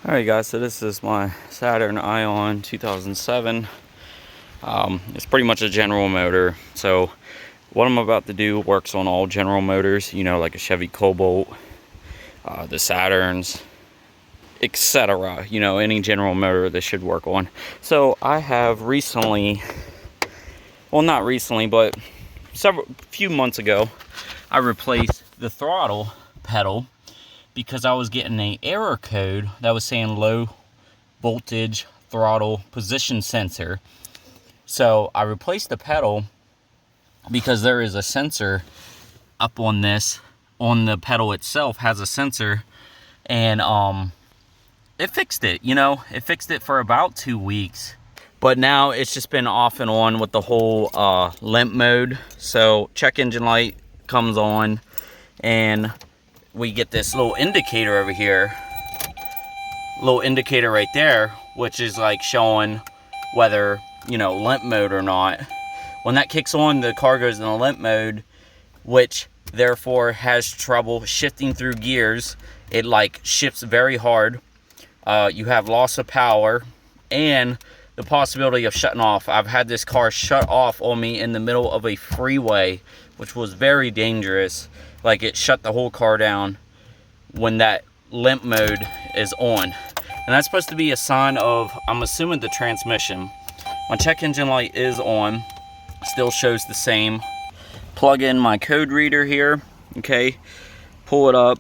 Alright guys, so this is my Saturn Ion 2007. It's pretty much a General motor. So what I'm about to do works on all General motors, you know, like a Chevy Cobalt, the Saturns, etc. You know, any General motor this should work on. So I have recently, well not recently, but few months ago, I replaced the throttle pedal because I was getting an error code that was saying low voltage throttle position sensor. So I replaced the pedal because there is a sensor up on this, on the pedal itself has a sensor, and it fixed it, you know, it fixed it for about 2 weeks. But now it's just been off and on with the whole limp mode. So check engine light comes on and we get this little indicator over here, little indicator right there, which is like showing whether, you know, limp mode or not. When that kicks on, the car goes in a limp mode, which therefore has trouble shifting through gears. It like shifts very hard. You have loss of power and the possibility of shutting off. I've had this car shut off on me in the middle of a freeway, which was very dangerous. Like, it shut the whole car down when that limp mode is on. And that's supposed to be a sign of, I'm assuming, the transmission. My check engine light is on, still shows the same. Plug in my code reader here, okay, pull it up,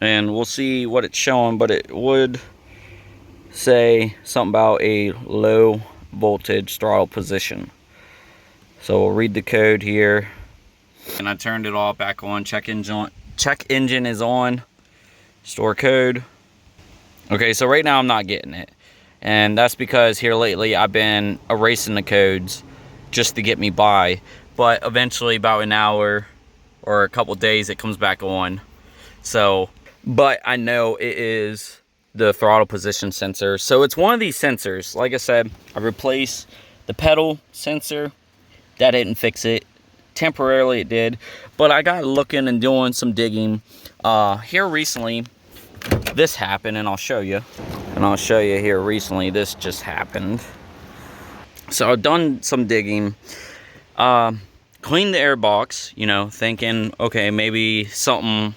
and we'll see what it's showing, but it would say something about a low voltage throttle position. So we'll read the code here. And I turned it all back on. Check engine is on. Store code. Okay, so right now I'm not getting it. And that's because here lately I've been erasing the codes just to get me by. But eventually, about an hour or a couple days, it comes back on. So, but I know it is the throttle position sensor. So it's one of these sensors. Like I said, I replaced the pedal sensor. That didn't fix it. Temporarily it did, but I got looking and doing some digging here recently. This happened, and I'll show you. Here recently, this just happened. So I've done some digging, cleaned the air box, you know, thinking, okay, maybe something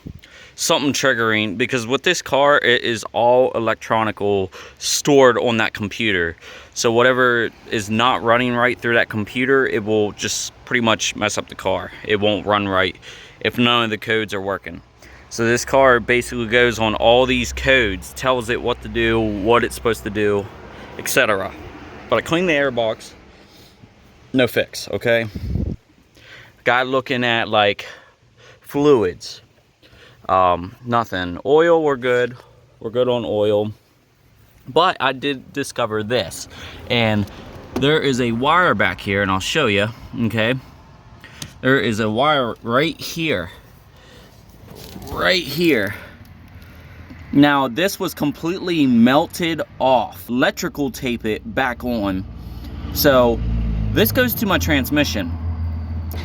triggering, because with this car, it is all electronical stored on that computer. So whatever is not running right through that computer, it will just pretty much mess up the car. It won't run right if none of the codes are working. So this car basically goes on all these codes, tells it what to do, what it's supposed to do, etc. But I cleaned the air box, no fix, okay? Got looking at like fluids, nothing. Oil, we're good on oil. But I did discover this, and there is a wire back here, and I'll show you, okay? There is a wire right here. Now, this was completely melted off. Electrical tape it back on. So, this goes to my transmission.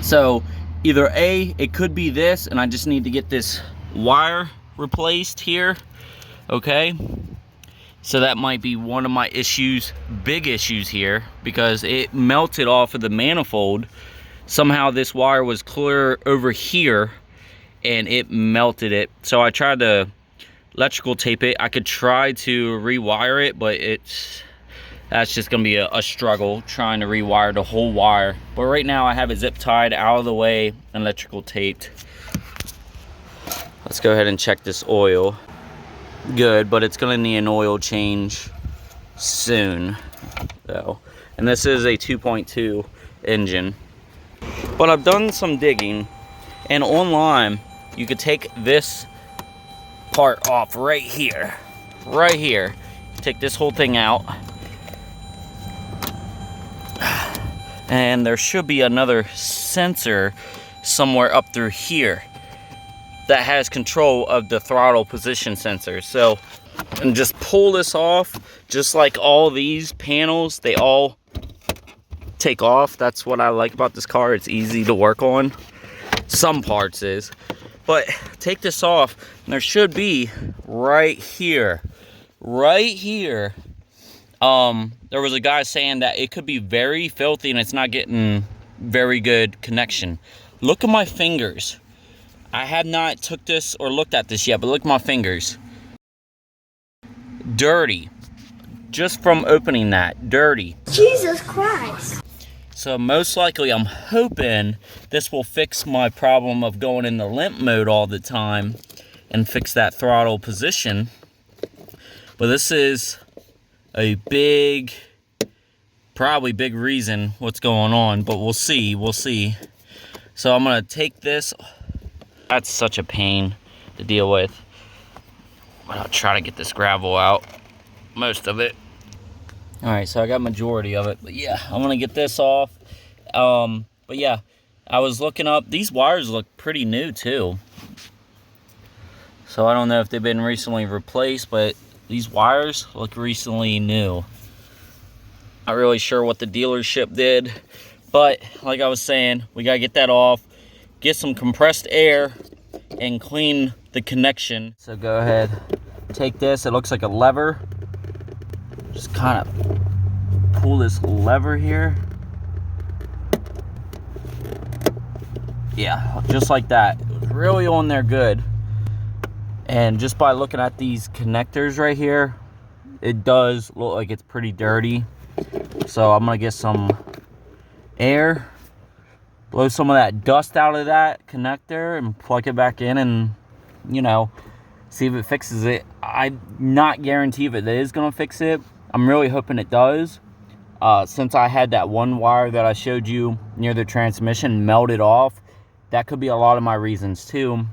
So, either A, it could be this, and I just need to get this wire replaced here, okay? So that might be one of my issues, big issues here, because it melted off of the manifold. Somehow this wire was clear over here and it melted it. So I tried to electrical tape it. I could try to rewire it, but that's just gonna be a struggle trying to rewire the whole wire. But right now I have it zip tied out of the way and electrical taped. Let's go ahead and check this oil. Good, but it's gonna need an oil change soon though. And this is a 2.2 engine. But I've done some digging, and online you could take this part off right here. Take this whole thing out, and there should be another sensor somewhere up through here that has control of the throttle position sensor. So, and just pull this off, just like all these panels, they all take off. That's what I like about this car. It's easy to work on. Some parts is. But take this off, and there should be right here right here, there was a guy saying that it could be very filthy and it's not getting very good connection. Look at my fingers. I have not took this or looked at this yet, but look at my fingers. Dirty. Just from opening that, dirty. Jesus Christ. So most likely I'm hoping this will fix my problem of going in the limp mode all the time and fix that throttle position. But this is a big, probably big reason what's going on, but we'll see. So I'm gonna take this. That's such a pain to deal with. But I'll try to get this gravel out, most of it. All right, so I got majority of it, but yeah, I'm gonna get this off. But yeah, I was looking up, these wires look pretty new too. So I don't know if they've been recently replaced, but these wires look recently new. Not really sure what the dealership did, but like I was saying, we gotta get that off, get some compressed air, and clean the connection. So go ahead, take this, it looks like a lever. Just kind of pull this lever here. Yeah, just like that. It was really on there good. And just by looking at these connectors right here, it does look like it's pretty dirty. So I'm gonna get some air, blow some of that dust out of that connector and plug it back in and, you know, see if it fixes it. I'm not guarantee if it is gonna fix it. I'm really hoping it does. Since I had that one wire that I showed you near the transmission melted off, that could be a lot of my reasons too.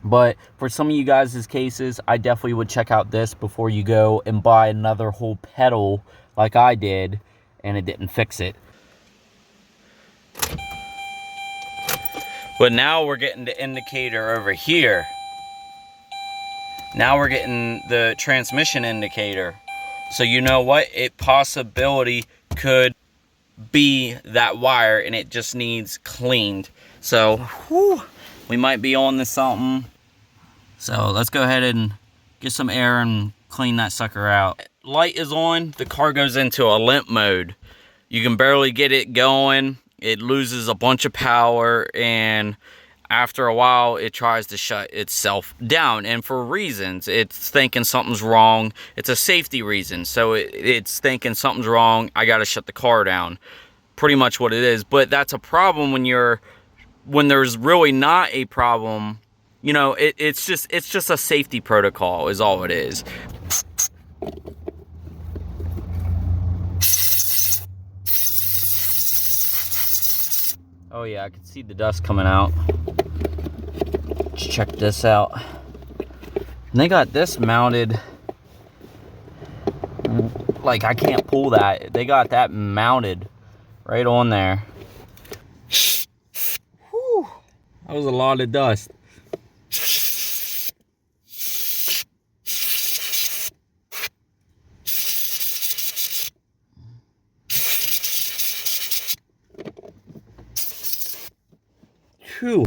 But for some of you guys' cases, I definitely would check out this before you go and buy another whole pedal like I did and it didn't fix it. But now we're getting the indicator over here. Now we're getting the transmission indicator. So you know what? It possibility could be that wire and it just needs cleaned. So whew, we might be on to something. So let's go ahead and get some air and clean that sucker out. Light is on, the car goes into a limp mode. You can barely get it going. It loses a bunch of power, and after a while it tries to shut itself down, and for reasons. It's thinking something's wrong. It's a safety reason, so it's thinking something's wrong, I gotta shut the car down. Pretty much what it is. But that's a problem when there's really not a problem. You know, it's just a safety protocol is all it is. Oh yeah, I can see the dust coming out. Let's check this out. And they got this mounted, like I can't pull that. They got that mounted right on there. Whew, that was a lot of dust. Whew.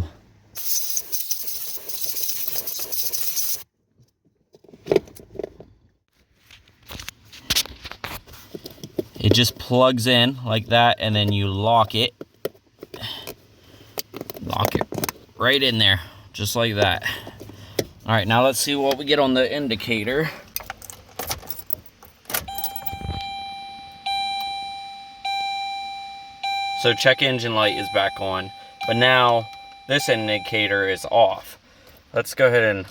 It just plugs in like that, and then you lock it. Lock it right in there, just like that. All right, now let's see what we get on the indicator. So check engine light is back on, but now this indicator is off. Let's go ahead and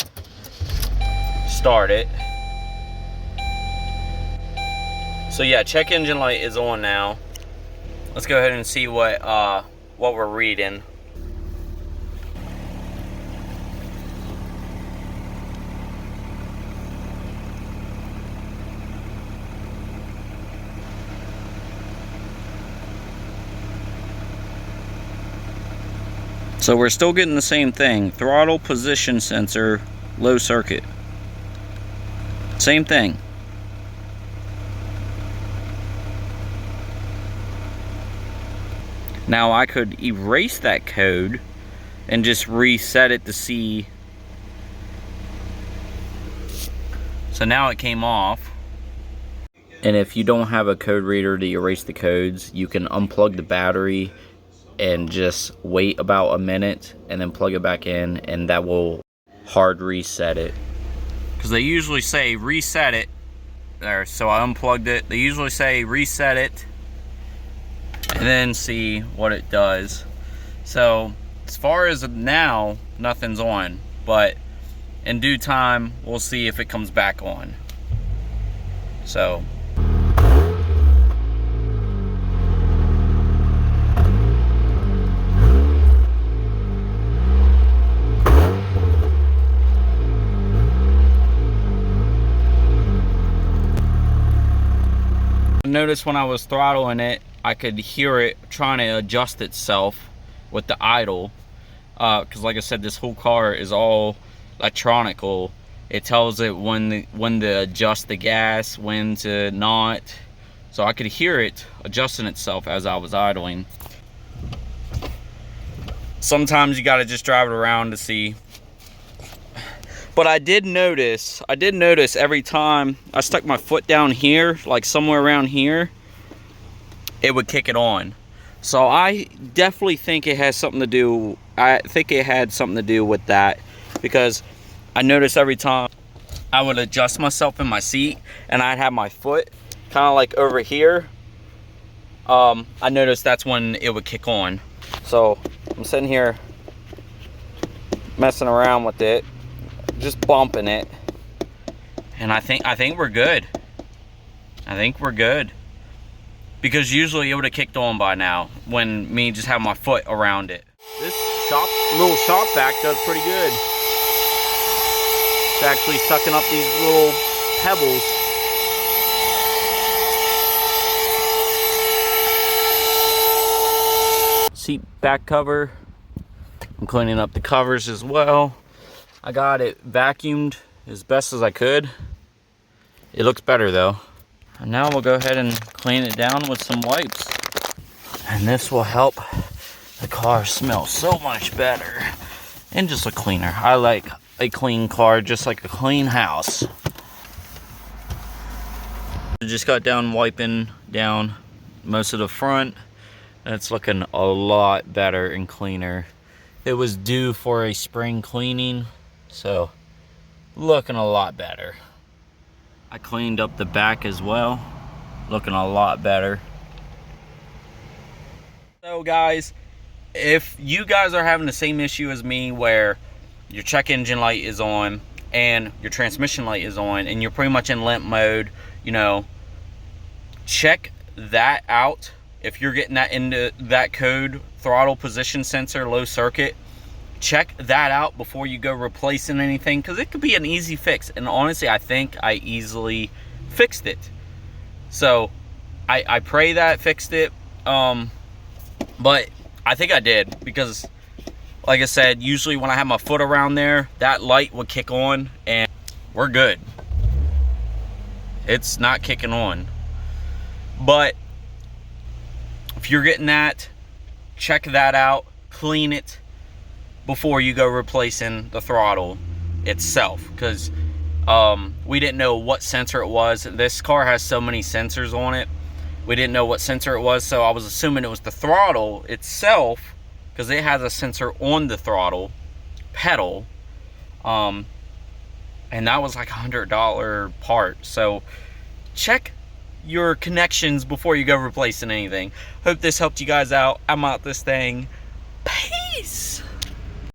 start it. So yeah, check engine light is on now. Let's go ahead and see what we're reading. So we're still getting the same thing. Throttle position sensor, low circuit. Same thing. Now I could erase that code and just reset it to see. So now it came off. And if you don't have a code reader to erase the codes, you can unplug the battery and just wait about a minute and then plug it back in, and that will hard reset it. Because they usually say reset it. There, so I unplugged it. They usually say reset it and then see what it does. So as far as now, nothing's on, but in due time we'll see if it comes back on. So notice when I was throttling it, I could hear it trying to adjust itself with the idle, because like I said, this whole car is all electronical. It tells it when to adjust the gas, when to not. So I could hear it adjusting itself as I was idling. Sometimes you got to just drive it around to see. But I did notice every time I stuck my foot down here, like somewhere around here, it would kick it on. So I definitely think it has something to do, I think it had something to do with that, because I noticed every time I would adjust myself in my seat and I'd have my foot kind of like over here, I noticed that's when it would kick on. So I'm sitting here messing around with it, just bumping it, and I think we're good. I think we're good, because usually it would have kicked on by now when me just have my foot around it. This little shop vac does pretty good. It's actually sucking up these little pebbles. Seat back cover, I'm cleaning up the covers as well. I got it vacuumed as best as I could. It looks better though. And now we'll go ahead and clean it down with some wipes. And this will help the car smell so much better and just look cleaner. I like a clean car just like a clean house. I just got done wiping down most of the front, and it's looking a lot better and cleaner. It was due for a spring cleaning, so looking a lot better. I cleaned up the back as well, looking a lot better. So guys, if you guys are having the same issue as me where your check engine light is on and your transmission light is on and you're pretty much in limp mode, you know, check that out. If you're getting that into that code, throttle position sensor, low circuit, check that out before you go replacing anything, because it could be an easy fix. And honestly, I think I easily fixed it. So I pray that I fixed it, but I think I did, because like I said, usually when I have my foot around there, that light would kick on and we're good. It's not kicking on. But if you're getting that, check that out, clean it before you go replacing the throttle itself, because we didn't know what sensor it was. This car has so many sensors on it, we didn't know what sensor it was, so I was assuming it was the throttle itself, because it has a sensor on the throttle pedal, and that was like $100 part. So check your connections before you go replacing anything. Hope this helped you guys out. I'm out this thing. Peace.